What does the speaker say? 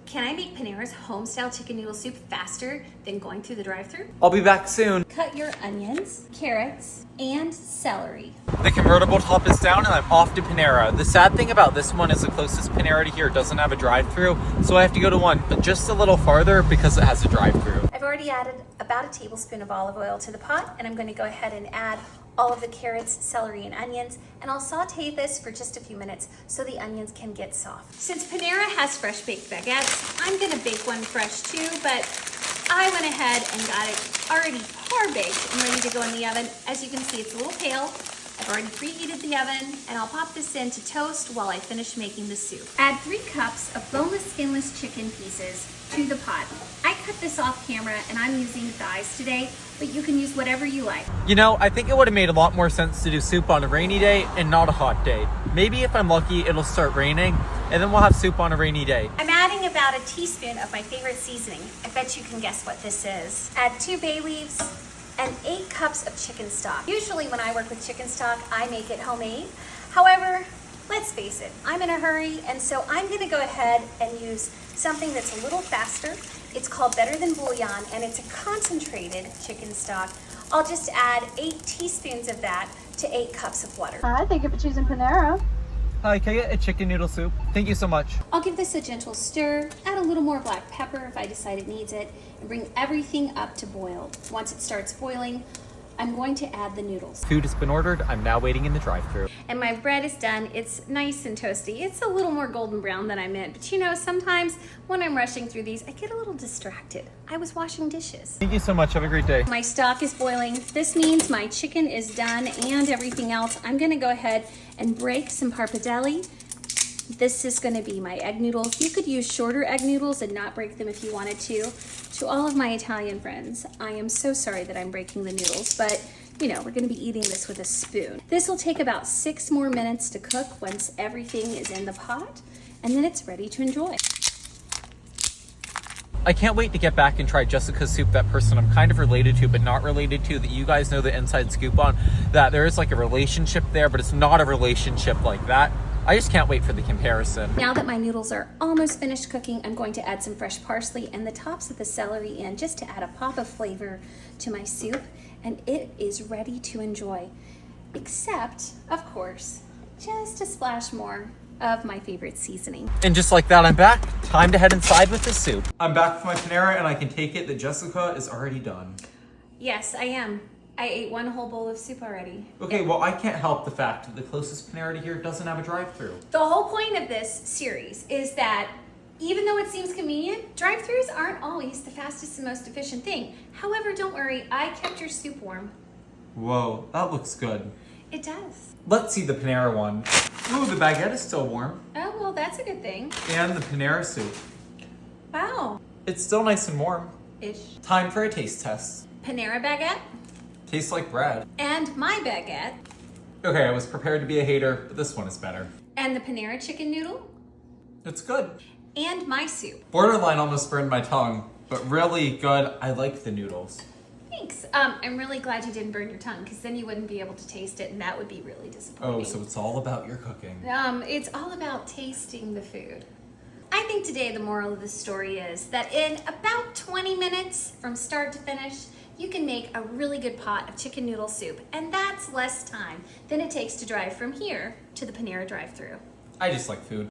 Can I make Panera's Homestyle chicken noodle soup faster than going through the drive-thru? I'll be back soon. Cut your onions, carrots, and celery. The convertible top is down and I'm off to Panera. The sad thing about this one is the closest Panera to here doesn't have a drive-thru, so I have to go to one, but just a little farther because it has a drive-thru. I've already added about a tablespoon of olive oil to the pot, and I'm going to go ahead and add all of the carrots, celery, and onions, and I'll saute this for just a few minutes so the onions can get soft. Since Panera has fresh baked baguettes, I'm gonna bake one fresh too, but I went ahead and got it already par baked and ready to go in the oven. As you can see, it's a little pale. I've already preheated the oven, and I'll pop this in to toast while I finish making the soup. Add 3 cups of boneless, skinless chicken pieces to the pot. I cut this off camera, and I'm using thighs today, but you can use whatever you like. You know, I think it would have made a lot more sense to do soup on a rainy day and not a hot day. Maybe if I'm lucky, it'll start raining, and then we'll have soup on a rainy day. I'm adding about a teaspoon of my favorite seasoning. I bet you can guess what this is. Add 2 bay leaves and 8 cups of chicken stock. Usually when I work with chicken stock, I make it homemade. However, let's face it, I'm in a hurry, and so I'm gonna go ahead and use something that's a little faster. It's called Better Than Bouillon, and it's a concentrated chicken stock. I'll just add 8 teaspoons of that to 8 cups of water. Hi, thank you for choosing Panera. Hi, can I get a chicken noodle soup? Thank you so much. I'll give this a gentle stir, add a little more black pepper if I decide it needs it, and bring everything up to boil. Once it starts boiling, I'm going to add the noodles. Food has been ordered. I'm now waiting in the drive-thru. And my bread is done. It's nice and toasty. It's a little more golden brown than I meant, but you know, sometimes when I'm rushing through these, I get a little distracted. I was washing dishes. Thank you so much. Have a great day. My stock is boiling. This means my chicken is done and everything else. I'm gonna go ahead and break some pappardelle. This is gonna be my egg noodles. You could use shorter egg noodles and not break them if you wanted to. To all of my Italian friends, I am so sorry that I'm breaking the noodles, but you know, we're gonna be eating this with a spoon. This will take about 6 more minutes to cook once everything is in the pot, and then it's ready to enjoy. I can't wait to get back and try Jessica's soup, that person I'm kind of related to but not related to, that you guys know the inside scoop on, that there is like a relationship there, but it's not a relationship like that. I just can't wait for the comparison. Now that my noodles are almost finished cooking, I'm going to add some fresh parsley and the tops of the celery in just to add a pop of flavor to my soup, and it is ready to enjoy. Except, of course, just a splash more of my favorite seasoning. And just like that, I'm back. Time to head inside with the soup. I'm back with my Panera, and I can take it that Jessica is already done. Yes, I am. I ate 1 whole bowl of soup already. Okay, well, I can't help the fact that the closest Panera to here doesn't have a drive-thru. The whole point of this series is that even though it seems convenient, drive-thrus aren't always the fastest and most efficient thing. However, don't worry, I kept your soup warm. Whoa, that looks good. It does. Let's see the Panera one. Ooh, the baguette is still warm. Oh, well, that's a good thing. And the Panera soup. Wow. It's still nice and warm. Ish. Time for a taste test. Panera baguette Tastes like bread. and my baguette Okay, I was prepared to be a hater, but this one is better. and the Panera chicken noodle It's good. and my soup. Borderline almost burned my tongue, but really good. I like the noodles. Thanks. I'm really glad you didn't burn your tongue, because then you wouldn't be able to taste it, and that would be really disappointing. Oh, so it's all about your cooking. It's all about tasting the food. I think today the moral of the story is that in about 20 minutes from start to finish, you can make a really good pot of chicken noodle soup, and that's less time than it takes to drive from here to the Panera drive-thru. I just like food.